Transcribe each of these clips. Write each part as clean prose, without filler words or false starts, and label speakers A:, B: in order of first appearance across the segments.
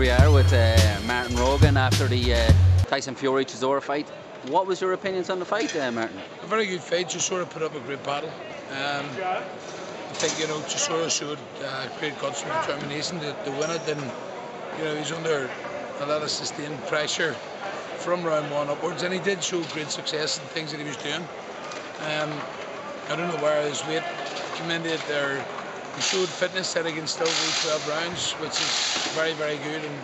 A: we are with Martin Rogan after the Tyson Fury Chisora fight. What was your opinions on the fight, Martin?
B: A very good fight. Chisora put up a great battle. I think, you know, Chisora showed great guts and determination to win it, and you know, he's under a lot of sustained pressure from round one upwards, and he did show great success in things that he was doing. I don't know where his weight came into it there. He showed fitness that he can still go 12 rounds, which is very, very good, and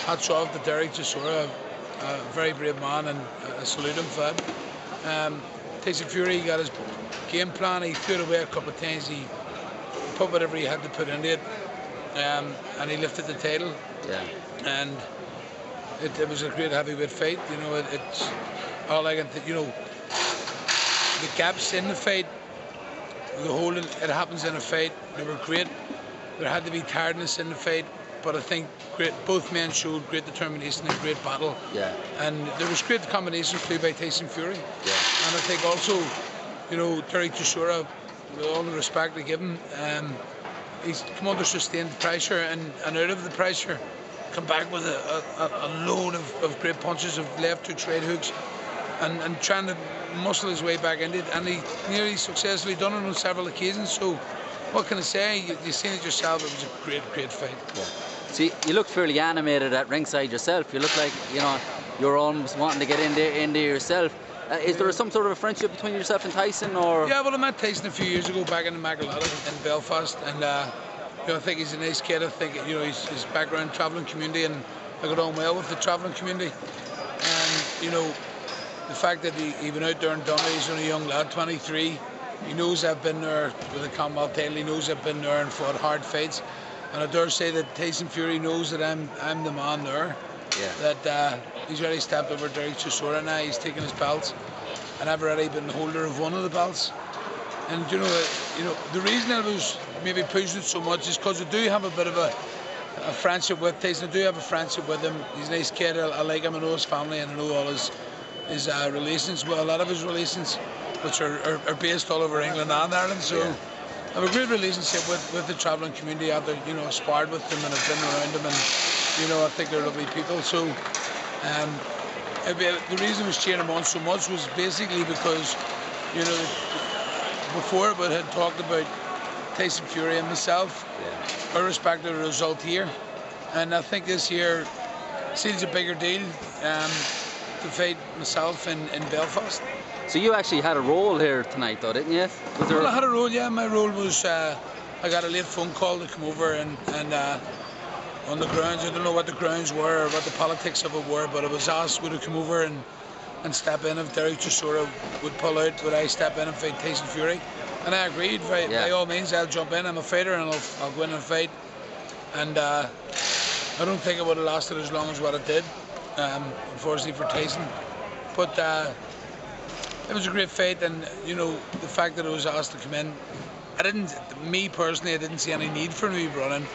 B: hats off to Derek Chisora, a very brave man, and I salute him for that. Tyson Fury got his game plan. He threw it away a couple of times. He put whatever he had to put into it, and he lifted the title.
A: Yeah.
B: And it was a great heavyweight fight. You know, it's all I can think. You know, the gaps in the fight, the whole it happens in a fight. They were great. There had to be tiredness in the fight, but I think both men showed great determination and great battle.
A: Yeah.
B: And there was great combinations too by Tyson Fury.
A: Yeah.
B: And I think also, you know, Derek Chisora, with all the respect I give him, he's come under sustained pressure, and out of the pressure, come back with a load of great punches of left hooks, right hooks, and trying to muscle his way back into it, and he nearly successfully done it on several occasions. So what can I say? You've seen it yourself. It was a great fight.
A: Yeah. See, you look fairly animated at ringside yourself. You look like, you know, you're almost wanting to get in there yourself. Is there some sort of a friendship between yourself and Tyson, or?
B: Yeah, well, I met Tyson a few years ago back in the Immaculata in Belfast, and you know, I think he's a nice kid. I think, you know, his background, travelling community, and I got on well with the travelling community. And you know, the fact that he went out there and done it, he's only a young lad, 23. He knows I've been there with a Commonwealth title. He knows I've been there and fought hard fights. And I dare say that Tyson Fury knows that I'm the man there. Yeah. That he's already stepped over Derek Chisora now. He's taken his belts, and I've already been the holder of one of the belts. And you know, the reason I was maybe pushing it so much is because I do have a bit of a friendship with Tyson. I do have a friendship with him. He's a nice kid. I like him. I know his family, and I know all his relations. Well, a lot of his relations, which are based all over England and Ireland. So yeah. I have a great relationship with the travelling community out there. You know, I sparred with them and I've been around them, and you know, I think they're lovely people. So the reason I was cheering them on so much was basically because, you know, before we had talked about Tyson Fury and myself, yeah, irrespective of the result here, and I think this year seems a bigger deal to fight myself in Belfast.
A: So you actually had a role here tonight, though, didn't you?
B: Well, I had a role, yeah. My role was I got a late phone call to come over and on the grounds. I don't know what the grounds were or what the politics of it were, but I was asked would I come over and step in if Derek Chisora would pull out. Would I step in and fight Tyson Fury? And I agreed. By all means, I'll jump in. I'm a fighter, and I'll go in and fight. And I don't think it would have lasted as long as what it did, unfortunately for Tyson. But it was a great fight, and you know, the fact that I was asked to come in, me personally, I didn't see any need for me running.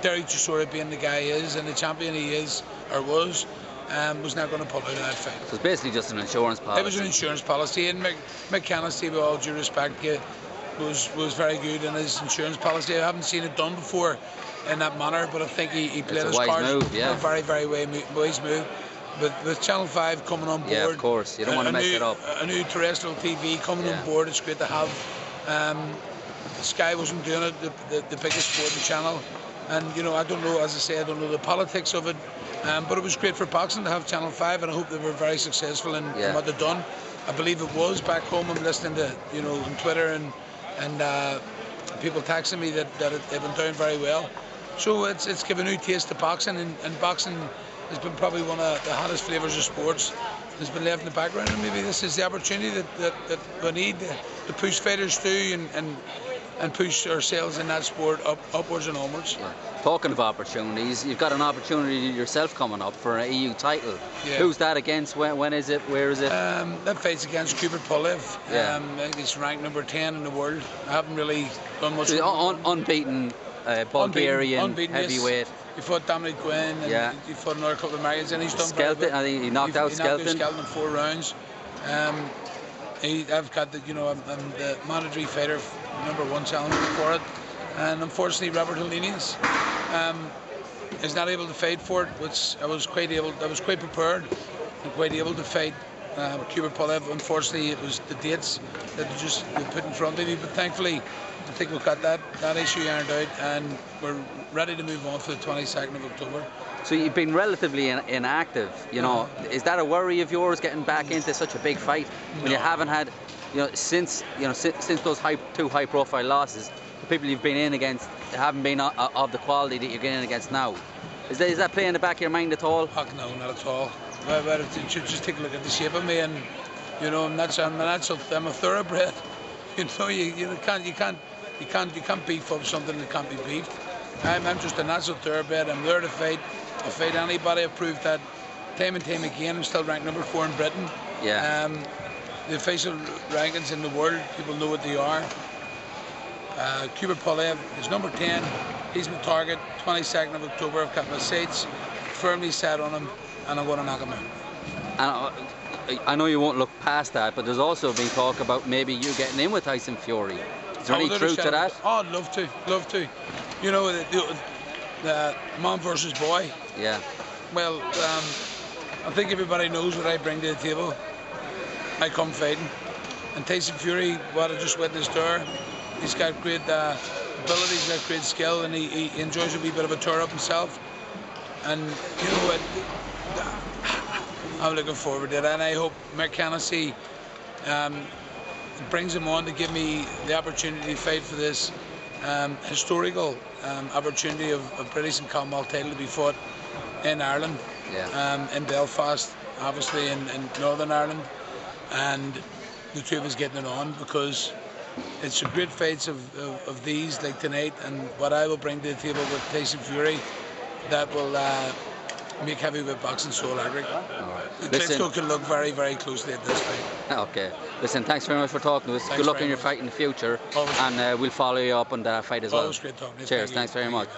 B: Derek Chisora, being the guy he is and the champion he is or was not going to pull out of that fight.
A: So it's basically just an insurance policy.
B: It was an insurance policy, and McKenzie, with all due respect, was very good in his insurance policy. I haven't seen it done before in that manner, but I think he played his cards a very, very wise move. But with Channel 5 coming on board,
A: yeah, of course, you don't want to mess it up.
B: A new terrestrial TV coming on board, it's great to have. Sky wasn't doing it, the biggest sporting channel, and you know, I don't know, as I say, I don't know the politics of it, but it was great for boxing to have Channel 5, and I hope they were very successful in what they've done. I believe it was. Back home, I'm listening to, you know, on Twitter and people texting me that it went down very well. So it's given a new taste to boxing, and boxing has been probably one of the hottest flavours of sports. Has been left in the background, and maybe this is the opportunity that we need to push fighters through and push ourselves in that sport upwards and onwards.
A: Yeah. Talking of opportunities, you've got an opportunity yourself coming up for an EU title. Yeah. Who's that against? When is it? Where is it?
B: That fight's against Kurbat Pulev.
A: Yeah.
B: I think he's ranked number 10 in the world. I haven't really done much.
A: So unbeaten Bulgarian heavyweight.
B: Yes. He fought Dominic Gwynn, and he fought another couple of Americans, and he's done
A: Skelton. I think he knocked out Skelton.
B: He knocked out Skelton in 4 rounds. I've got the, you know, I'm the mandatory fighter, #1 challenger for it, and unfortunately Robert Helenius. is not able to fight for it, which I was quite prepared and quite able to fight. Kurbat Pulev, unfortunately, it was the dates that they put in front of me, but thankfully, I think we've got that issue ironed out, and we're ready to move on for the 22nd of October.
A: So you've been relatively inactive, you know. Is that a worry of yours, getting back into such a big fight when you haven't had, since those two high-profile losses, the people you've been in against haven't been of the quality that you're getting against now? Is that playing in the back of your mind at all?
B: Fuck no, not at all. But you should just take a look at the shape of me, and I'm a thoroughbred. You can't beef up something that can't be beefed. I'm just a natural thoroughbred. I'm there to fight. I'll fight anybody. I've proved that time and time again. I'm still ranked number 4 in Britain.
A: Yeah.
B: The official rankings in the world, people know what they are. Kurbat Pulev is number 10. He's my target. 22nd of October. I've got my sights firmly set on him, and I'm going to knock him out.
A: And I know you won't look past that, but there's also been talk about maybe you getting in with Tyson Fury. Is there any truth to that?
B: Oh, I'd love to. The man versus boy.
A: Yeah.
B: Well, I think everybody knows what I bring to the table. I come fighting. And Tyson Fury, what I just witnessed there, he's got great ability, he's got great skill, and he enjoys a wee bit of a tour up himself. And you know what? I'm looking forward to it, and I hope Mick Hennessy brings him on to give me the opportunity to fight for this historical opportunity of British and Commonwealth title to be fought in Ireland, in Belfast, obviously in Northern Ireland, and the two of us getting it on, because it's a great fights of these like tonight, and what I will bring to the table with Tyson Fury that will make heavyweight boxing so electric. Klitschko can look very, very closely at this fight.
A: Okay. Listen, thanks very much for talking to us. Good luck in your fight in the future, and we'll follow you up on that fight as well.
B: Always great talking to you.
A: Cheers. Thanks very much.